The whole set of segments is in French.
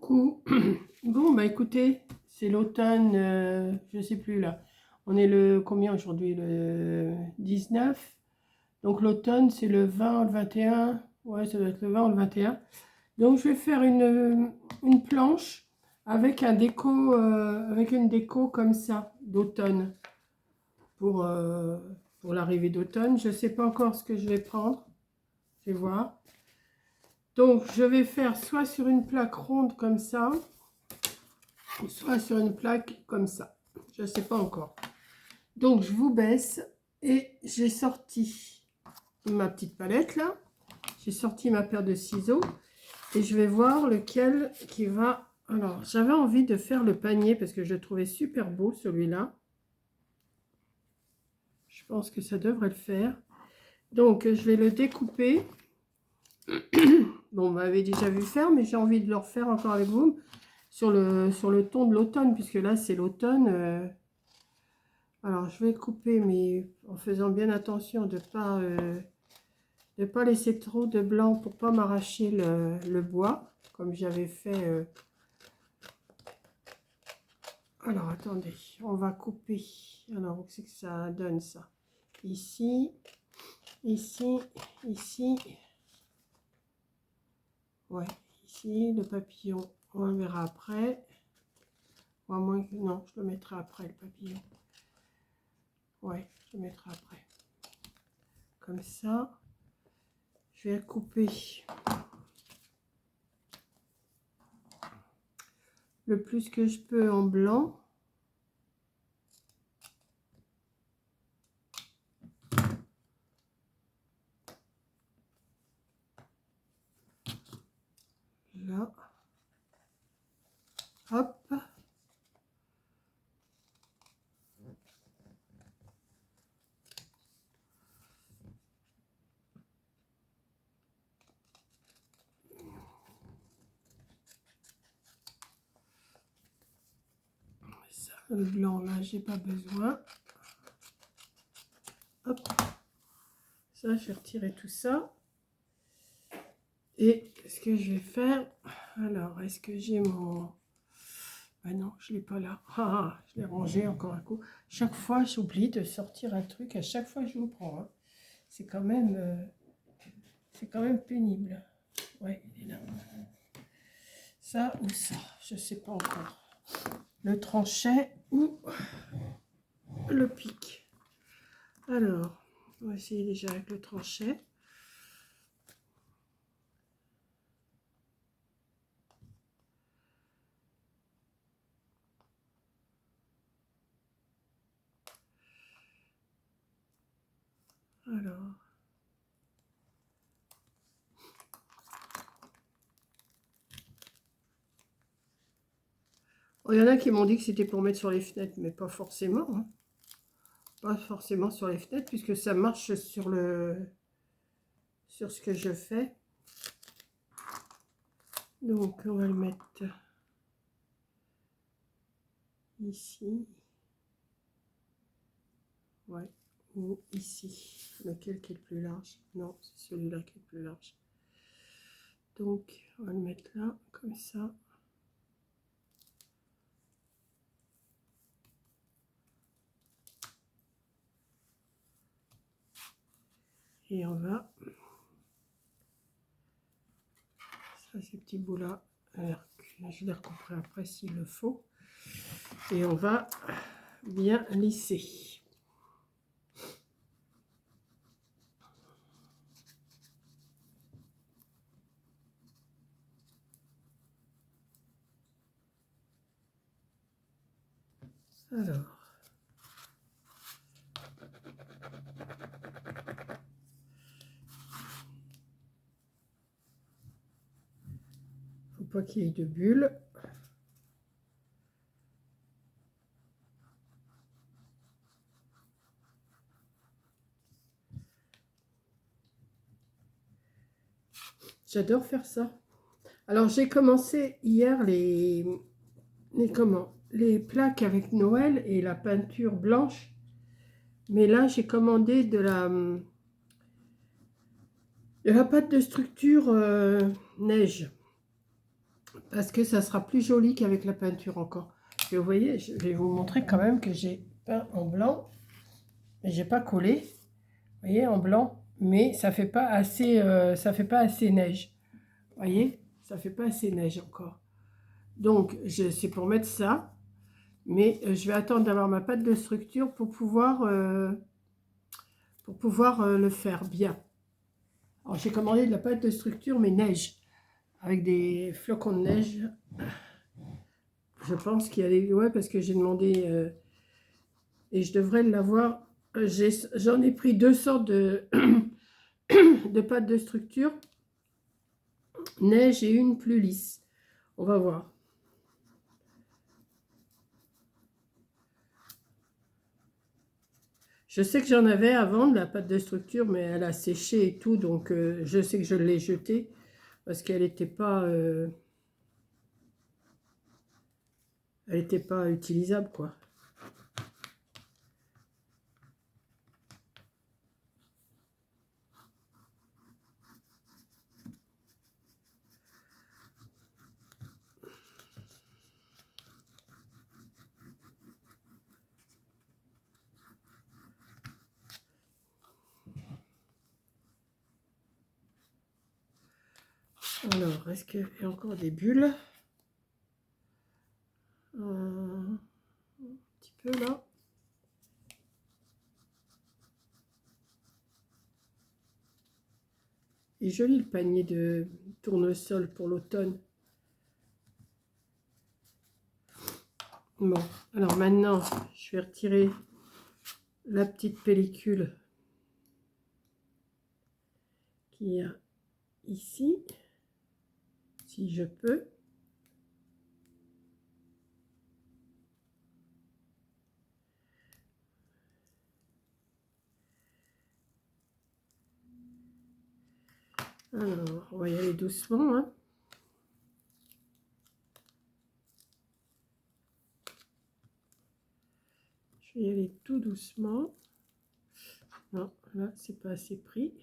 Coucou. Bon, bah écoutez, c'est l'automne, je sais plus là. On est le combien aujourd'hui? Le 19. Donc l'automne, c'est le 20 ou le 21. Ouais, ça doit être le 20 ou le 21. Donc je vais faire une planche avec un déco, avec une déco comme ça, d'automne, pour, euh, pour l'arrivée d'automne. Je sais pas encore ce que je vais prendre. Je vais voir. Donc je vais faire soit sur une plaque ronde comme ça, soit sur une plaque comme ça. Je ne sais pas encore. Donc je vous baisse et j'ai sorti ma petite palette là. J'ai sorti ma paire de ciseaux et je vais voir lequel qui va. Alors j'avais envie de faire le panier parce que je le trouvais super beau celui-là. Je pense que ça devrait le faire. Donc je vais le découper. Bon, vous m'avez déjà vu faire, mais j'ai envie de le refaire encore avec vous sur le ton de l'automne, puisque là c'est l'automne. Alors, je vais couper, mais en faisant bien attention de ne pas laisser trop de blanc pour pas m'arracher le bois, comme j'avais fait. Alors, attendez, on va couper. Alors, où c'est que ça donne ça? Ici, ici, ici. Ouais, ici, le papillon, on le verra après. Ou à moins que... Non, je le mettrai après, le papillon. Ouais, je le mettrai après. Comme ça. Je vais couper le plus que je peux en blanc. Là. Hop. Ça, le blanc là, j'ai pas besoin. Hop. Ça, je vais retirer tout ça. Et ce que je vais faire, alors, est-ce que j'ai mon... Ah non, je l'ai pas là. Ah, je l'ai rangé encore un coup. Chaque fois, j'oublie de sortir un truc. À chaque fois, je vous prends. Hein. C'est quand même pénible. Ouais, il est là. Ça ou ça, je sais pas encore. Le tranchet ou le pic. Alors, on va essayer déjà avec le tranchet. Alors, il y en a qui m'ont dit que c'était pour mettre sur les fenêtres, mais pas forcément. Hein. Pas forcément sur les fenêtres, puisque ça marche sur ce que je fais. Donc, on va le mettre ici. Ouais, ou ici. Lequel qui est le plus large? Non, c'est celui-là qui est le plus large. Donc, on va le mettre là, comme ça. Et on va... Ça, ces petits bouts-là, je les recouperai après s'il le faut. Et on va bien lisser. Alors... Faut pas qu'il y ait de bulles. J'adore faire ça. Alors j'ai commencé hier les plaques avec Noël et la peinture blanche. Mais là j'ai commandé de la pâte de structure neige. parce que ça sera plus joli qu'avec la peinture encore. Et vous voyez, je vais vous montrer quand même que j'ai peint en blanc, mais j'ai pas collé. Vous voyez, en blanc, mais ça fait pas assez, neige. Vous voyez, ça fait pas assez neige encore. Donc, c'est pour mettre ça, mais je vais attendre d'avoir ma pâte de structure pour pouvoir le faire bien. Alors, j'ai commandé de la pâte de structure, mais neige, avec des flocons de neige. Je pense qu'il y a des... Ouais, parce que j'ai demandé... et je devrais l'avoir. J'en ai pris deux sortes de, de pâte de structure. Neige et une plus lisse. On va voir. Je sais que j'en avais avant de la pâte de structure, mais elle a séché et tout. Donc, je sais que je l'ai jetée parce qu'elle n'était pas... elle n'était pas utilisable, quoi. Alors, est-ce qu'il y a encore des bulles? Un petit peu là. Et joli le panier de tournesol pour l'automne. Bon, alors maintenant, je vais retirer la petite pellicule qu'il y a ici, si je peux. Alors, on va y aller doucement, hein. Je vais y aller tout doucement. Non, là, c'est pas assez pris.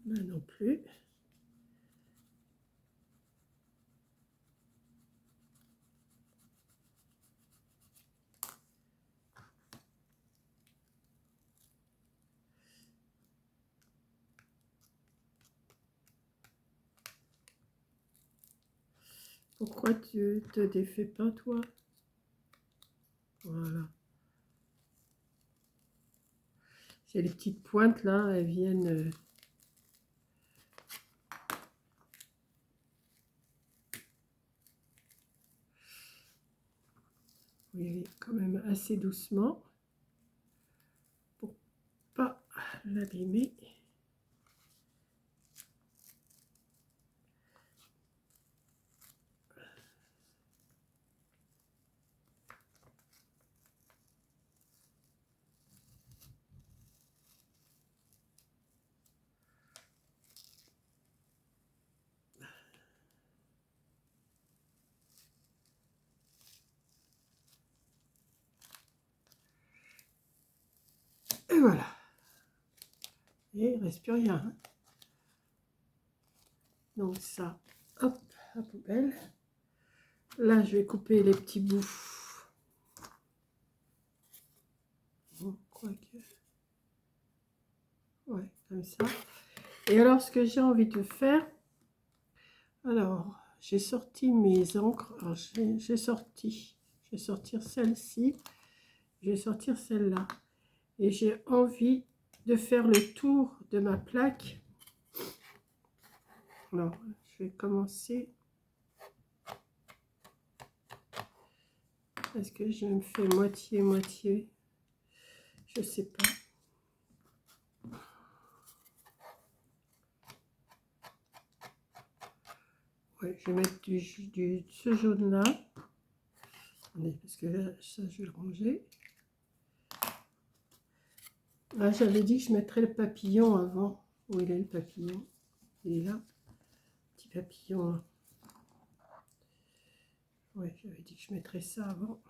Là non plus. Pourquoi tu te défais pas, toi? Voilà. C'est les petites pointes là, elles viennent... Vous y aller quand même assez doucement pour pas l'abîmer. Et voilà. Et il ne reste plus rien, hein. Donc ça, hop, à poubelle. Là, je vais couper les petits bouts. Bon, quoique. Ouais, comme ça. Et alors, ce que j'ai envie de faire, alors, j'ai sorti mes encres. Alors, j'ai sorti. Je vais sortir celle-ci. Je vais sortir celle-là. Et j'ai envie de faire le tour de ma plaque. Alors, je vais commencer. Est-ce que je me fais moitié-moitié? Je sais pas. Ouais, je vais mettre ce jaune-là. Attendez, parce que là, ça, je vais le ranger. Ah, j'avais dit que je mettrais le papillon avant. Où il est le papillon? Il est là. Petit papillon. Là. Ouais, j'avais dit que je mettrais ça avant.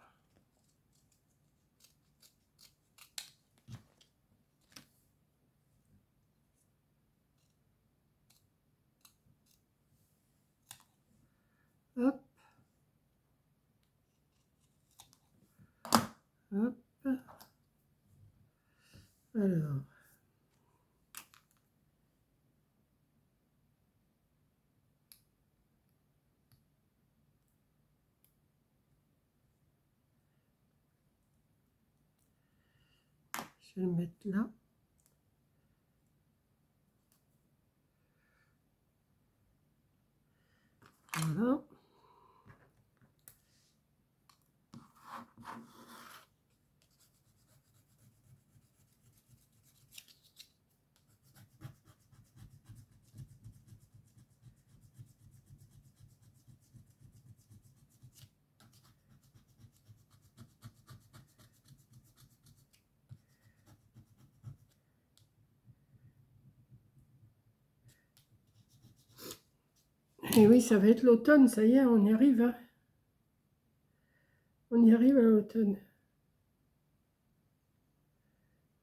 Hop. Hop. Alors. Je vais le mettre là. Voilà. Et oui, ça va être l'automne, ça y est, on y arrive. Hein. On y arrive à l'automne.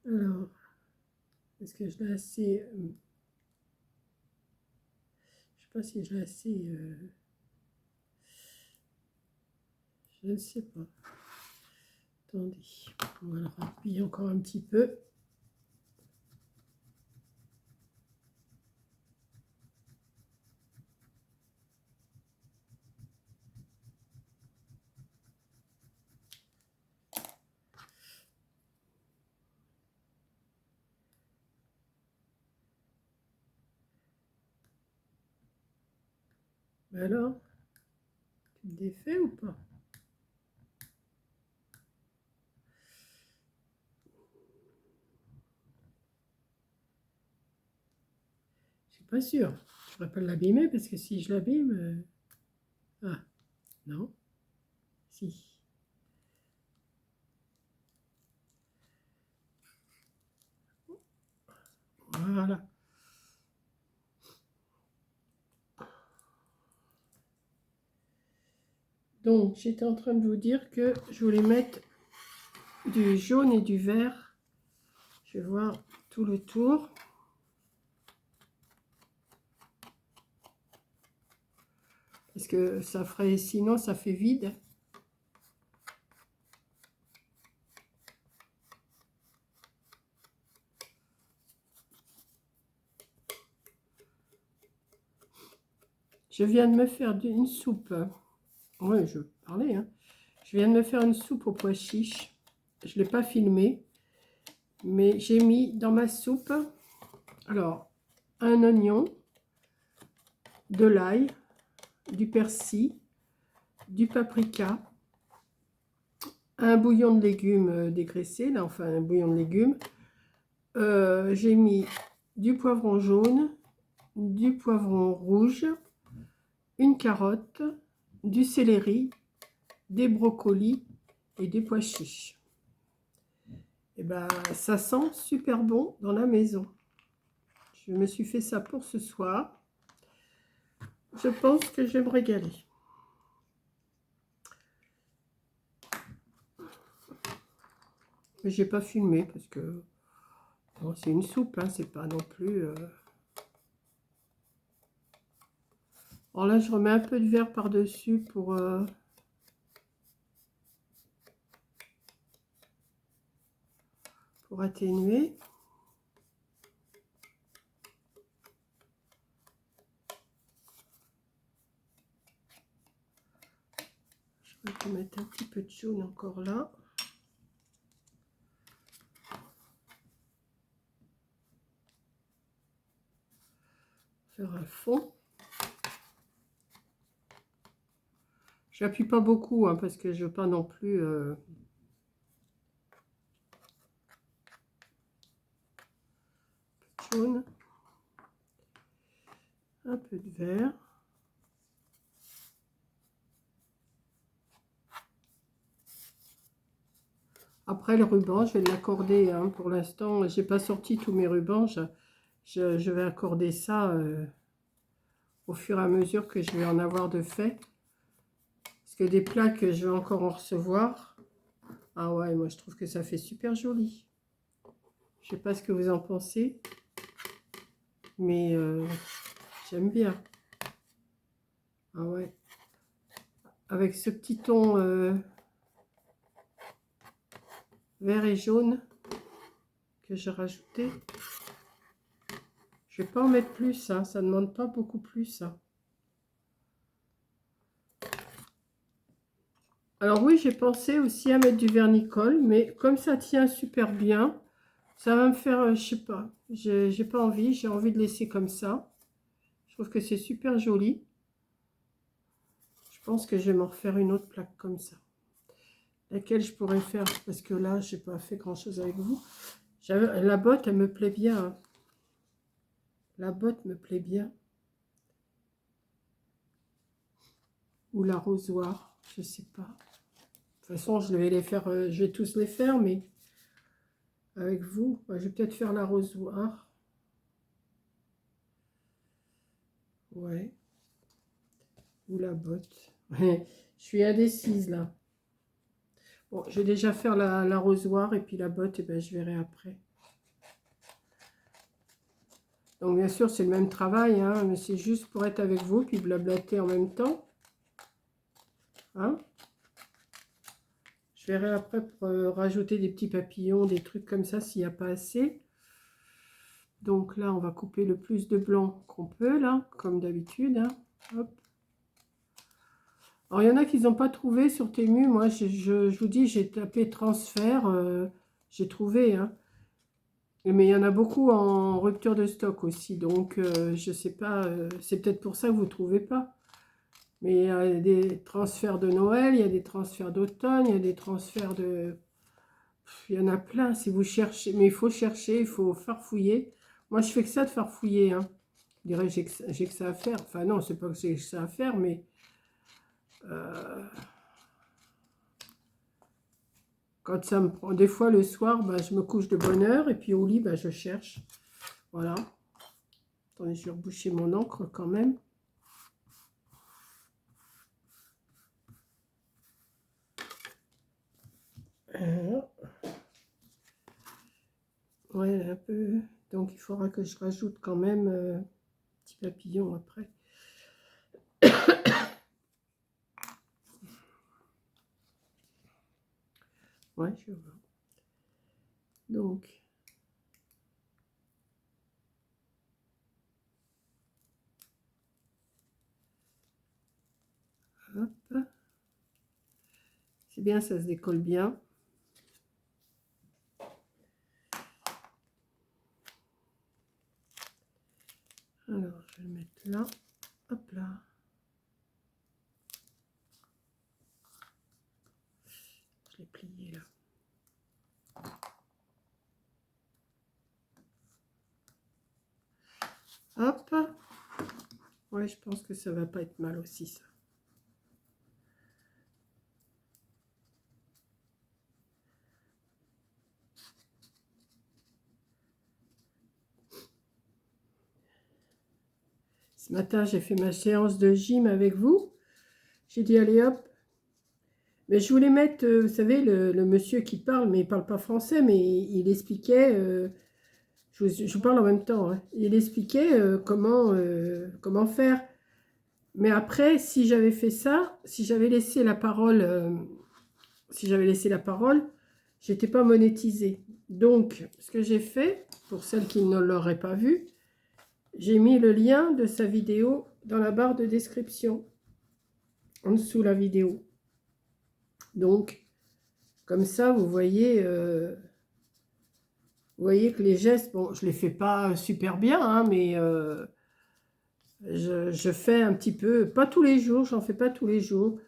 Alors, est-ce que je l'ai assez... je sais pas si je l'ai assez... je ne sais pas. Attendez, on va le rappuyer encore un petit peu. Alors, tu le défais ou pas? Je suis pas sûre. Je ne pourrais pas l'abîmer parce que si je l'abîme... Ah, non. Si. Voilà. Donc, j'étais en train de vous dire que je voulais mettre du jaune et du vert. Je vais voir tout le tour. Parce que ça ferait, sinon ça fait vide. Je viens de me faire une soupe. Oui, je parlais. Hein. Je viens de me faire une soupe aux pois chiches. Je ne l'ai pas filmée. Mais j'ai mis dans ma soupe, alors, un oignon, de l'ail, du persil, du paprika, un bouillon de légumes dégraissé, là, enfin un bouillon de légumes. J'ai mis du poivron jaune, du poivron rouge, une carotte, du céleri, des brocolis et des pois chiches. Et ben, ça sent super bon dans la maison. Je me suis fait ça pour ce soir. Je pense que je vais me régaler. Mais j'ai pas filmé parce que bon, c'est une soupe, hein, c'est pas non plus. Alors là, je remets un peu de verre par-dessus pour atténuer. Je vais mettre un petit peu de jaune encore là. Faire un fond. J'appuie pas beaucoup hein, parce que je veux pas non plus. Jaune. Un peu de vert. Après le ruban, je vais l'accorder. Hein, pour l'instant, j'ai pas sorti tous mes rubans. Je vais accorder ça au fur et à mesure que je vais en avoir de fait. Parce que des plaques, je vais encore en recevoir. Ah ouais, moi je trouve que ça fait super joli. Je sais pas ce que vous en pensez, mais j'aime bien. Ah ouais. Avec ce petit ton vert et jaune que j'ai rajouté. Je vais pas en mettre plus, hein, ça ne demande pas beaucoup plus. Hein. Alors oui, j'ai pensé aussi à mettre du vernicole, mais comme ça tient super bien, ça va me faire, je sais pas, j'ai pas envie, j'ai envie de laisser comme ça. Je trouve que c'est super joli. Je pense que je vais m'en refaire une autre plaque comme ça. Laquelle je pourrais faire, parce que là, j'ai pas fait grand chose avec vous. La botte, elle me plaît bien. Hein. La botte me plaît bien. Ou l'arrosoir, je sais pas. De toute façon, je vais les faire, je vais tous les faire, mais avec vous, je vais peut-être faire l'arrosoir. Ouais. Ou la botte. Je suis indécise là. Bon, je vais déjà faire l'arrosoir et puis la botte, et ben, je verrai après. Donc bien sûr, c'est le même travail, hein, mais c'est juste pour être avec vous, puis blablater en même temps. Hein? Je verrai après pour rajouter des petits papillons, des trucs comme ça, s'il n'y a pas assez. Donc là, on va couper le plus de blanc qu'on peut, là, comme d'habitude. Hein. Hop. Alors, il y en a qui n'ont pas trouvé sur Temu. Moi, je vous dis, j'ai tapé transfert. J'ai trouvé. Hein. Mais il y en a beaucoup en rupture de stock aussi. Donc, je ne sais pas. C'est peut-être pour ça que vous ne trouvez pas. Mais il y a des transferts de Noël, il y a des transferts d'automne, il y a des transferts de... Il y en a plein si vous cherchez. Mais il faut chercher, il faut farfouiller. Moi, je fais que ça de farfouiller. Hein. Je dirais j'ai que ça à faire. Enfin non, c'est pas que j'ai que ça à faire, mais... quand ça me prend... Des fois, le soir, bah, je me couche de bonne heure. Et puis au lit, bah, je cherche. Voilà. Attendez, je vais reboucher mon encre quand même. Ouais, un peu. Donc, il faudra que je rajoute quand même petit papillon après. Ouais, je vois. Donc, hop. C'est bien, ça se décolle bien. Alors, je vais le mettre là. Hop là. Je l'ai plié là. Hop. Ouais, je pense que ça va pas être mal aussi, ça. Ce matin, j'ai fait ma séance de gym avec vous. J'ai dit, allez hop. Mais je voulais mettre, vous savez, le monsieur qui parle, mais il parle pas français, mais il expliquait, je vous parle en même temps, hein. Il expliquait comment faire. Mais après, si j'avais fait ça, si j'avais laissé la parole, j'étais pas monétisée. Donc, ce que j'ai fait, pour celles qui ne l'auraient pas vu, j'ai mis le lien de sa vidéo dans la barre de description, en dessous de la vidéo. Donc, comme ça, vous voyez que les gestes, bon, je ne les fais pas super bien, hein, mais je fais un petit peu, pas tous les jours, j'en fais pas tous les jours,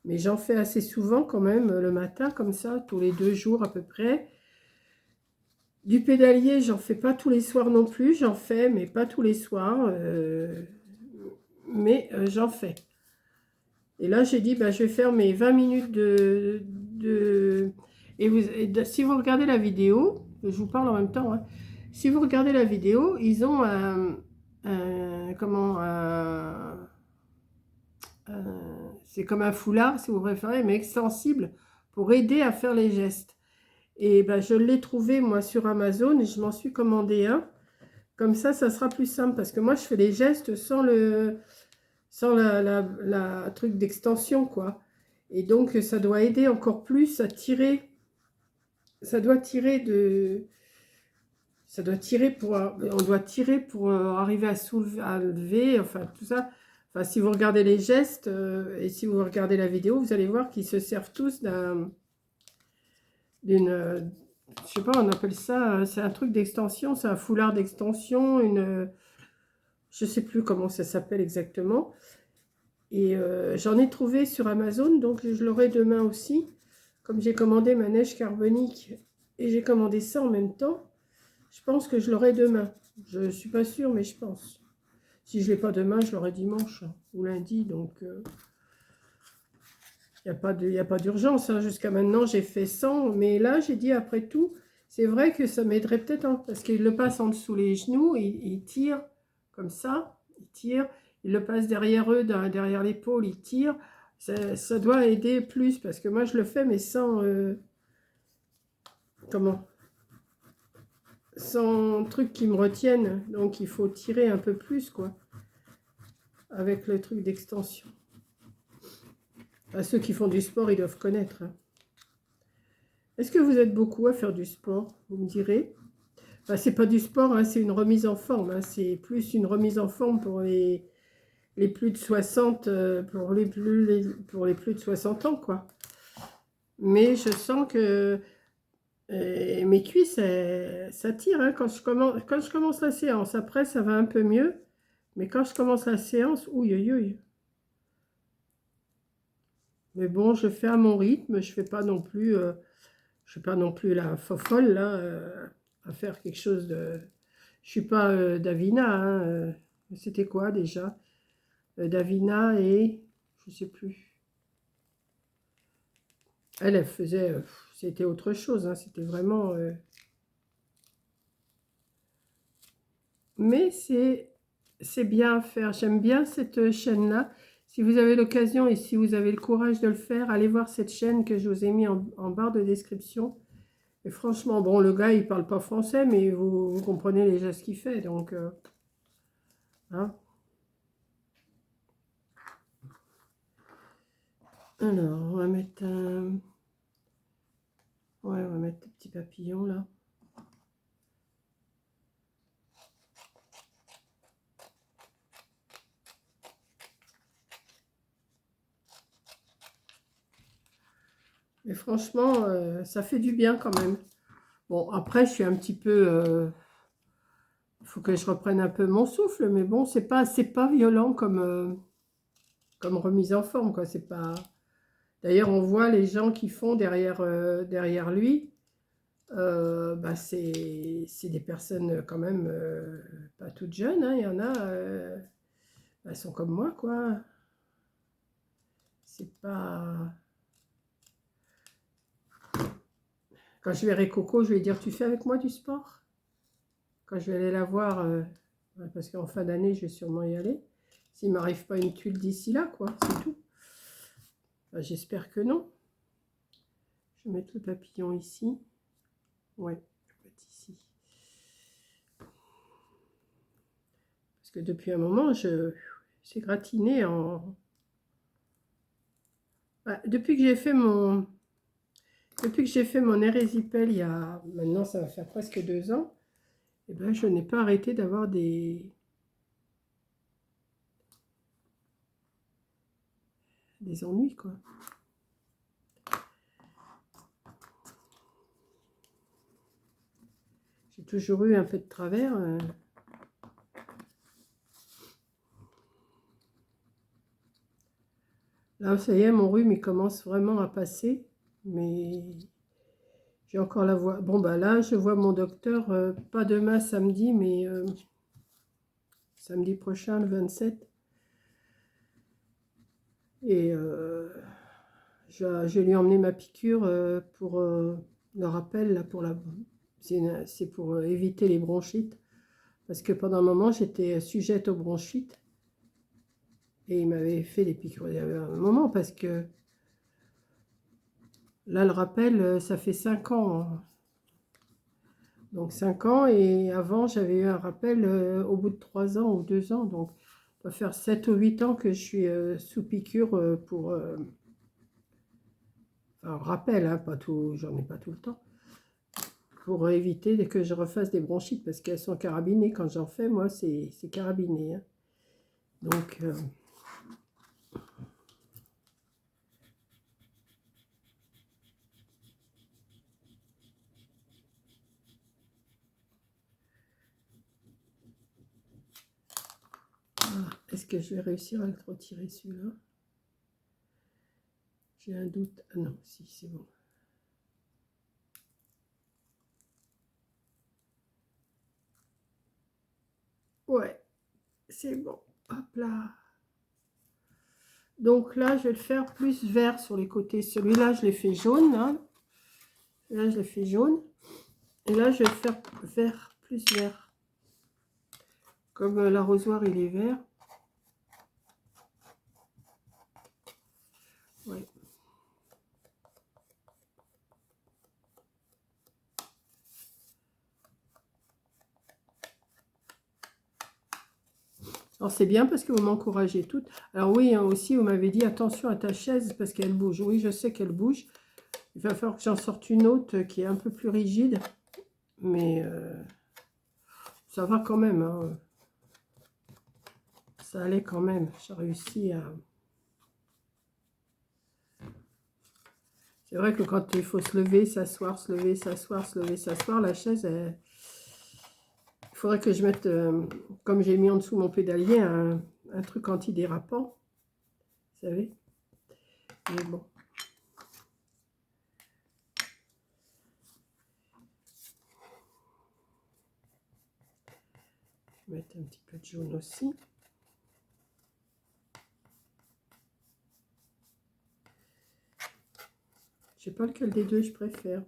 mais j'en fais assez souvent quand même, le matin, comme ça, tous les 2 jours à peu près. Du pédalier, j'en fais pas tous les soirs non plus, j'en fais, mais pas tous les soirs, mais j'en fais. Et là, j'ai dit, bah, je vais faire mes 20 minutes si vous regardez la vidéo, je vous parle en même temps, hein, si vous regardez la vidéo, ils ont c'est comme un foulard, si vous préférez, mais extensible pour aider à faire les gestes. Et ben, je l'ai trouvé, moi, sur Amazon et je m'en suis commandé un. Comme ça sera plus simple parce que moi, je fais les gestes sans la truc d'extension, quoi. Et donc, ça doit aider encore plus à tirer. Ça doit tirer de... Ça doit tirer pour... On doit tirer pour arriver à soulever, à lever, enfin, tout ça. Enfin, si vous regardez les gestes et si vous regardez la vidéo, vous allez voir qu'ils se servent tous d'une... je sais pas, on appelle ça... C'est un truc d'extension, c'est un foulard d'extension, je sais plus comment ça s'appelle exactement. Et j'en ai trouvé sur Amazon, donc je l'aurai demain aussi. Comme j'ai commandé ma neige carbonique et j'ai commandé ça en même temps, je pense que je l'aurai demain. Je ne suis pas sûre, mais je pense. Si je ne l'ai pas demain, je l'aurai dimanche ou lundi. Donc, il n'y a pas d'urgence. Hein. Jusqu'à maintenant, j'ai fait 100. Mais là, j'ai dit, après tout, c'est vrai que ça m'aiderait peut-être. Hein, parce qu'il le passe en dessous les genoux. Il tire comme ça. Il tire. Il le passe derrière eux, derrière l'épaule. Il tire. Ça doit aider plus. Parce que moi, je le fais, mais sans... comment, sans truc qui me retienne. Donc, il faut tirer un peu plus, quoi. Avec le truc d'extension. Ceux qui font du sport, ils doivent connaître. Hein. Est-ce que vous êtes beaucoup à faire du sport? Vous me direz. Enfin, c'est pas du sport, hein, c'est une remise en forme. Hein. C'est plus une remise en forme pour les plus de 60, pour les plus de 60 ans, quoi. Mais je sens que mes cuisses, ça tire. Hein, quand je commence la séance. Après, ça va un peu mieux. Mais quand je commence la séance, ouille, ouille, ouille. Mais bon, je fais à mon rythme. Je fais pas non plus, la fofolle, là, à faire quelque chose de... Je suis pas Davina. Hein, c'était quoi déjà? Davina et... Je sais plus. Elle faisait... c'était autre chose. Hein, c'était vraiment... Mais c'est bien à faire. J'aime bien cette chaîne-là. Si vous avez l'occasion et si vous avez le courage de le faire, allez voir cette chaîne que je vous ai mis en barre de description. Et franchement, bon, le gars, il parle pas français, mais vous comprenez les gestes qu'il fait. Donc, hein. Alors, on va mettre un... Ouais, on va mettre des petits papillons, là. Et franchement, ça fait du bien quand même. Bon, après, je suis un petit peu... il faut que je reprenne un peu mon souffle, mais bon, c'est pas violent comme remise en forme, quoi. C'est pas... D'ailleurs, on voit les gens qui font derrière lui. Bah, c'est des personnes quand même pas toutes jeunes. Hein. Il y en a, elles sont comme moi, quoi. C'est pas... Quand je verrai Coco, je vais lui dire, tu fais avec moi du sport? Quand je vais aller la voir, parce qu'en fin d'année, je vais sûrement y aller. S'il ne m'arrive pas une tuile d'ici là, quoi, c'est tout. Enfin, j'espère que non. Je vais mettre le papillon ici. Ouais, je vais mettre ici. Parce que depuis un moment, c'est gratiné en... Bah, depuis que j'ai fait mon érésipèle, il y a... Maintenant, ça va faire presque 2 ans. Et ben, je n'ai pas arrêté d'avoir des ennuis, quoi. J'ai toujours eu un peu de travers. Là, ça y est, mon rhume, il commence vraiment à passer. Mais j'ai encore la voix. Bon, bah là, je vois mon docteur, pas demain, samedi, mais samedi prochain, le 27. Et je vais lui emmener ma piqûre pour le rappel, là, c'est pour éviter les bronchites. Parce que pendant un moment, j'étais sujette aux bronchites. Et il m'avait fait des piqûres il y avait un moment parce que là, le rappel, ça fait 5 ans, hein. Donc 5 ans et avant, j'avais eu un rappel au bout de 3 ans ou 2 ans. Donc, ça va faire 7 ou 8 ans que je suis sous piqûre pour... enfin, rappel, hein, pas tout, j'en ai pas tout le temps. Pour éviter que je refasse des bronchites parce qu'elles sont carabinées. Quand j'en fais, moi, c'est carabiné, hein. Donc... est-ce que je vais réussir à le retirer celui-là? J'ai un doute. Ah non, si, c'est bon. Ouais, c'est bon. Hop là. Donc là, je vais le faire plus vert sur les côtés. Celui-là, je l'ai fait jaune, là. Là, je l'ai fait jaune. Et là, je vais le faire vert, plus vert. Comme l'arrosoir, il est vert. Ouais. Alors, c'est bien parce que vous m'encouragez toutes. Alors oui, hein, aussi, vous m'avez dit, attention à ta chaise parce qu'elle bouge. Oui, je sais qu'elle bouge. Il va falloir que j'en sorte une autre qui est un peu plus rigide. Mais ça va quand même, hein. Ça allait quand même. J'ai réussi à... C'est vrai que quand il faut se lever, s'asseoir, se lever, s'asseoir, se lever, s'asseoir, la chaise, il faudrait que je mette, comme j'ai mis en dessous mon pédalier, un truc antidérapant. Vous savez? Mais bon. Je vais mettre un petit peu de jaune aussi. Je sais pas lequel des deux je préfère.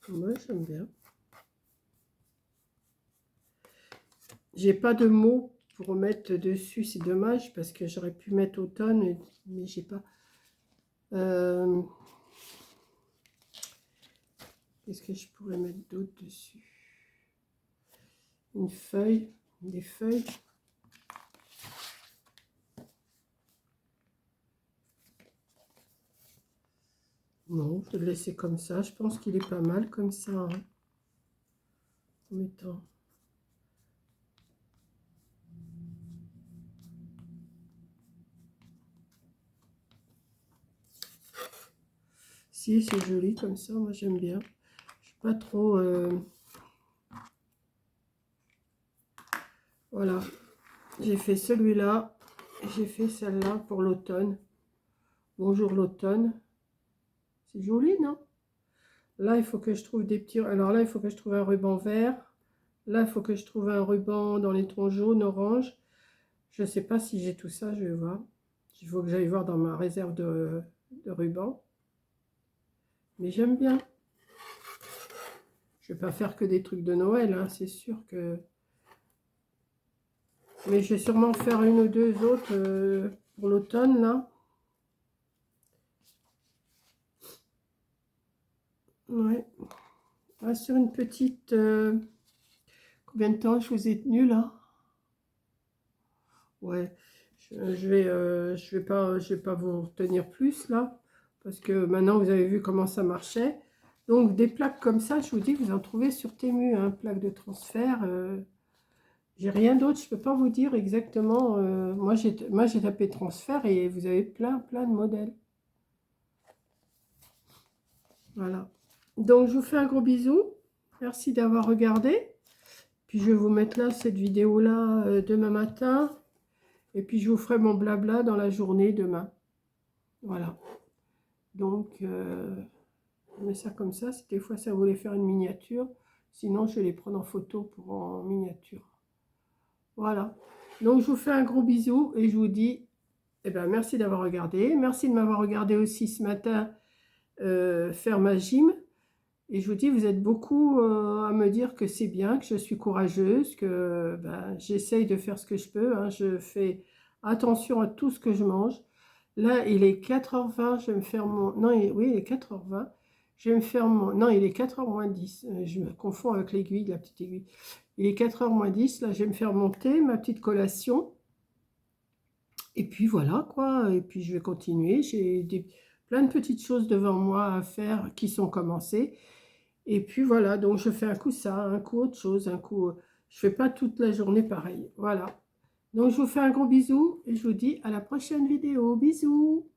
Moi, j'aime bien. J'ai pas de mots pour mettre dessus, c'est dommage parce que j'aurais pu mettre automne, mais j'ai pas. Qu'est-ce que je pourrais mettre d'autre dessus? Une feuille, des feuilles. Non, je vais le laisser comme ça. Je pense qu'il est pas mal comme ça, hein. En mettant. Si, c'est joli comme ça. Moi, j'aime bien. Je suis pas trop... Voilà. J'ai fait celui-là. J'ai fait celle-là pour l'automne. Bonjour l'automne. C'est joli, non? Là, il faut que je trouve des petits... Alors là, il faut que je trouve un ruban vert. Là, il faut que je trouve un ruban dans les tons jaunes, orange. Je ne sais pas si j'ai tout ça, je vais voir. Il faut que j'aille voir dans ma réserve de ruban. Mais j'aime bien. Je ne vais pas faire que des trucs de Noël, hein, c'est sûr que... Mais je vais sûrement faire une ou deux autres pour l'automne, là. Ouais. Ah, sur une petite... combien de temps je vous ai tenu, là? Ouais. Je vais pas vous retenir plus, là. Parce que maintenant, vous avez vu comment ça marchait. Donc, des plaques comme ça, je vous dis, vous en trouvez sur Temu, hein, plaque de transfert. J'ai rien d'autre, je peux pas vous dire exactement. Moi, j'ai tapé transfert et vous avez plein de modèles. Voilà. Donc, je vous fais un gros bisou. Merci d'avoir regardé. Puis, je vais vous mettre là, cette vidéo-là, demain matin. Et puis, je vous ferai mon blabla dans la journée demain. Voilà. Donc, je mets ça comme ça. Si des fois, ça voulait faire une miniature. Sinon, je vais les prendre en photo pour en miniature. Voilà. Donc, je vous fais un gros bisou et je vous dis, eh ben, merci d'avoir regardé. Merci de m'avoir regardé aussi ce matin faire ma gym. Et je vous dis, vous êtes beaucoup à me dire que c'est bien, que je suis courageuse, que ben, j'essaye de faire ce que je peux, hein. Je fais Attention à tout ce que je mange. Là, il est 4h20, je vais me faire mon... Non, oui, il est 4h20. Je vais me faire mon... Non, il est 4h moins 10. Je me confonds avec l'aiguille, la petite aiguille. Il est 4h moins 10. Là, je vais me faire mon thé, ma petite collation. Et puis voilà, quoi. Et puis je vais continuer. J'ai plein de petites choses devant moi à faire qui sont commencées. Et puis voilà, donc je fais un coup ça, un coup autre chose, un coup... Je fais pas toute la journée pareil. Voilà. Donc je vous fais un gros bisou et je vous dis à la prochaine vidéo. Bisous!